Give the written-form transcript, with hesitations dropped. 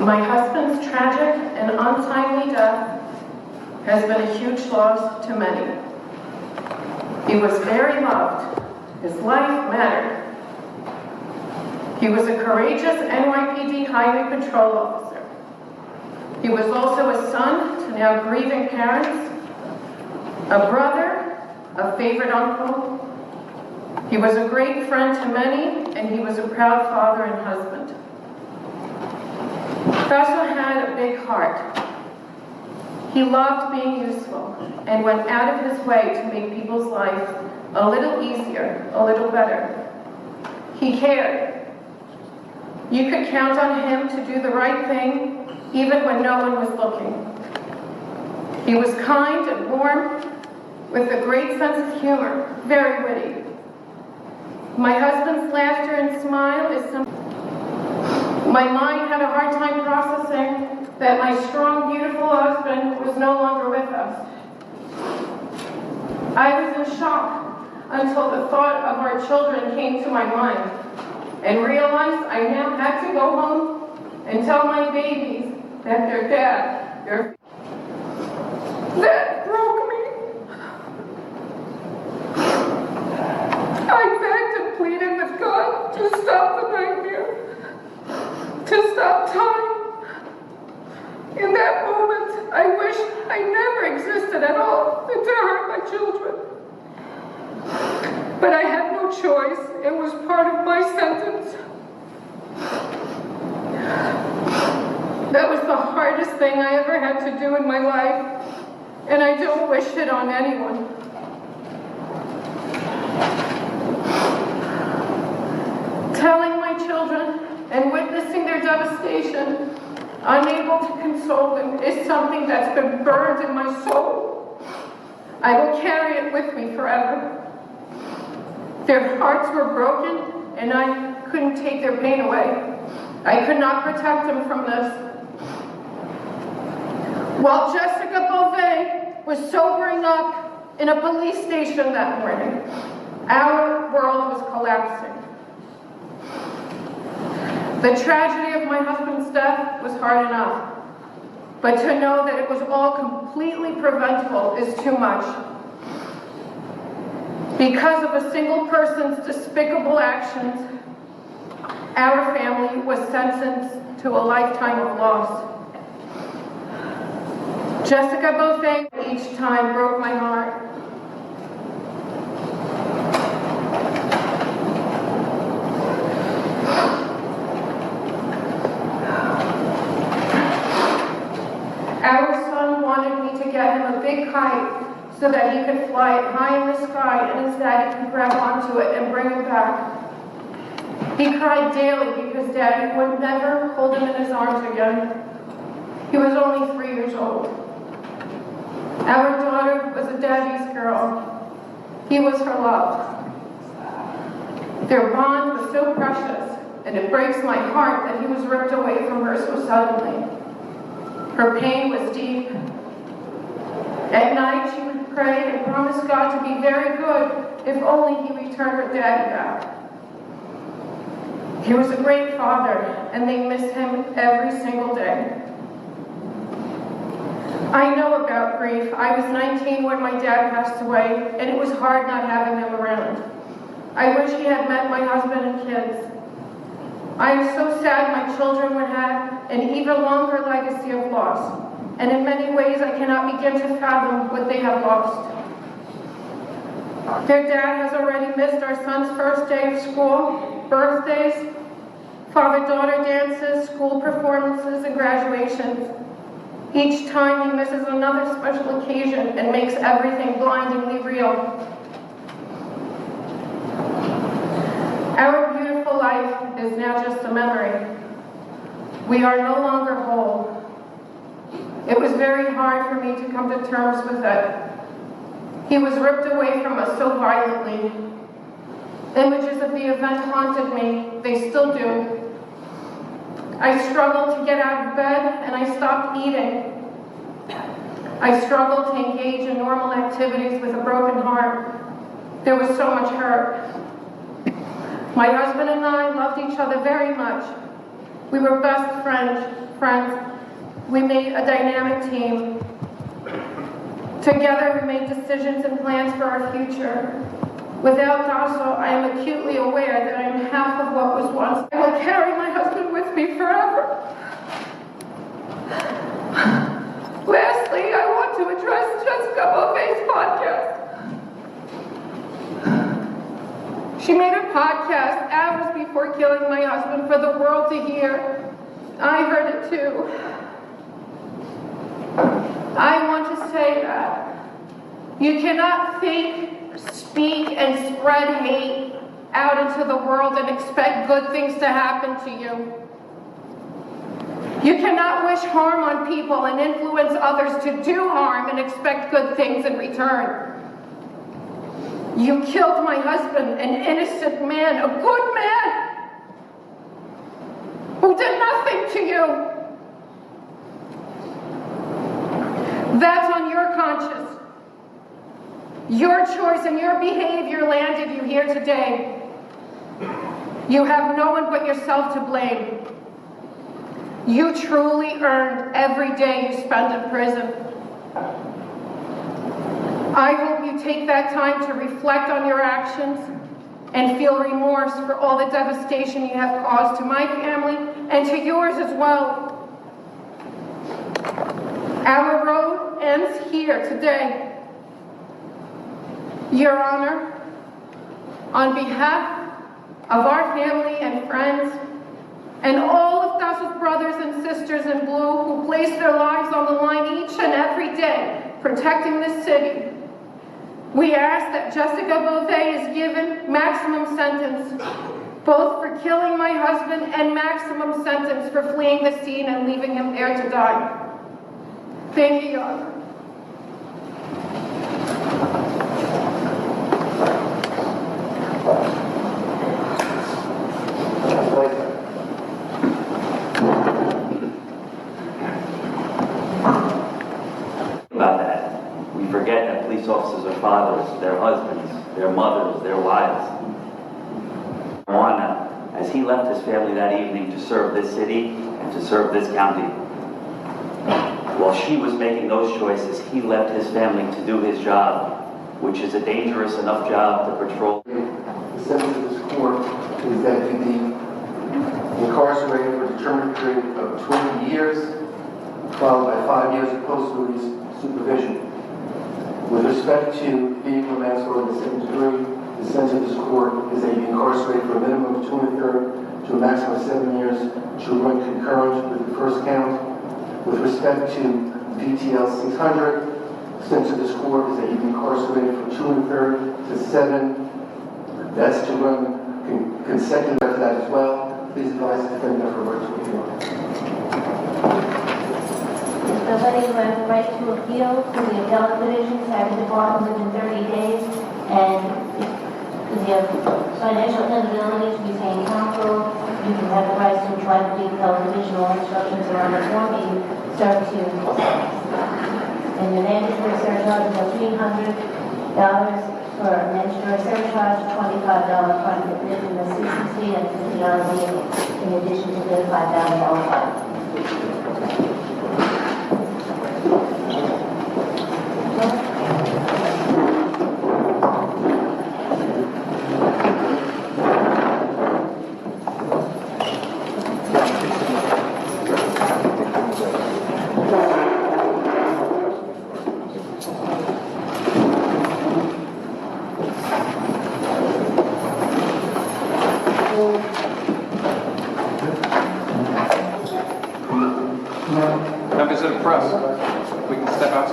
My husband's tragic and untimely death has been a huge loss to many. He was very loved. His life mattered. He was a courageous NYPD highway patrol officer. He was also a son to now grieving parents, a brother, a favorite uncle. He was a great friend to many, and he was a proud father and husband. He also had a big heart. He loved being useful and went out of his way to make people's lives a little easier, a little better. He cared. You could count on him to do the right thing, even when no one was looking. He was kind and warm, with a great sense of humor, very witty. My husband's laughter and smile is something. My mind had a hard time processing that my strong, beautiful husband was no longer with us. I was in shock until the thought of our children came to my mind and realized I now had to go home and tell my babies that their dad, that broke me. I begged and pleaded with God to stop the nightmare, to stop time. In that moment, I wished I never existed at all and to hurt my children. But I had no choice. It was part of my sentence. That was the hardest thing I ever had to do in my life, and I don't wish it on anyone. Telling my children and witnessing their devastation, unable to console them, is something that's been burned in my soul. I will carry it with me forever. Their hearts were broken, and I couldn't take their pain away. I could not protect them from this. While Jessica Beauvais was sobering up in a police station that morning, our world was collapsing. The tragedy of my husband's death was hard enough, but to know that it was all completely preventable is too much. Because of a single person's despicable actions, our family was sentenced to a lifetime of loss. Jessica Beauvais each time broke my heart. Our son wanted me to get him a big kite so that he could fly it high in the sky and his daddy could grab onto it and bring him back. He cried daily because daddy would never hold him in his arms again. He was only 3 years old. Our daughter was a daddy's girl. He was her love. Their bond was so precious, and it breaks my heart that he was ripped away from her so suddenly. Her pain was deep. At night, she would pray and promise God to be very good if only he returned her daddy back. He was a great father, and they miss him every single day. I know about grief. I was 19 when my dad passed away, and it was hard not having him around. I wish he had met my husband and kids. I am so sad my children would have an even longer legacy of loss, and in many ways I cannot begin to fathom what they have lost. Their dad has already missed our son's first day of school, birthdays, father-daughter dances, school performances, and graduations. Each time he misses another special occasion and makes everything blindingly real. Our beautiful life is now just a memory. We are no longer whole. It was very hard for me to come to terms with it. He was ripped away from us so violently. Images of the event haunted me. They still do. I struggled to get out of bed, and I stopped eating. I struggled to engage in normal activities with a broken heart. There was so much hurt. My husband and I loved each other very much. We were best friends. We made a dynamic team. Together we made decisions and plans for our future. Without Dasso, I am acutely aware that I am half of what was once. I will carry my husband with me forever. Lastly, I want to address Jessica Beauvais' podcast. She made a podcast hours before killing my husband for the world to hear. I heard it too. I want to say that you cannot think, speak, and spread hate out into the world and expect good things to happen to you. You cannot wish harm on people and influence others to do harm and expect good things in return. You killed my husband, an innocent man, a good man, who did nothing to you. That's on your conscience. Your choice and your behavior landed you here today. You have no one but yourself to blame. You truly earned every day you spent in prison. I hope you take that time to reflect on your actions and feel remorse for all the devastation you have caused to my family and to yours as well. Our road ends here today. Your Honor, on behalf of our family and friends, and all of Dasso's brothers and sisters in blue who place their lives on the line each and every day protecting this city, we ask that Jessica Beauvais is given maximum sentence, both for killing my husband and maximum sentence for fleeing the scene and leaving him there to die. Thank you, Your Honor. About that, we forget that police officers are fathers, their husbands, their mothers, their wives. Juana, as he left his family that evening to serve this city and to serve this county, while she was making those choices, he left his family to do his job, which is a dangerous enough job to patrol. The sentence of this court is that he be incarcerated for a determined period of 20 years, followed by 5 years of post-release supervision. With respect to vehicle manslaughter in the second degree, the sentence of this court is that he be incarcerated for a minimum of 2 1/3 to a maximum of 7 years, to run concurrent with the first count. With respect to VTL 600, the sentence of this court is that he be incarcerated for 2 1/3 to 7. That's to run consecutive to that as well. Please advise the defendant of her right to appeal. If nobody who has the right to appeal to the appellate divisions have to depart within 30 days, and if you have financial inability to retain counsel, you can have the right to try to the appellate division. All instructions are on the form being served to you. And the mandatory surcharge is $300 for mandatory surcharge, $25 fine for admission assistance fee, and $50 in addition to the $5,000 fine. Members of the press, we can step outside.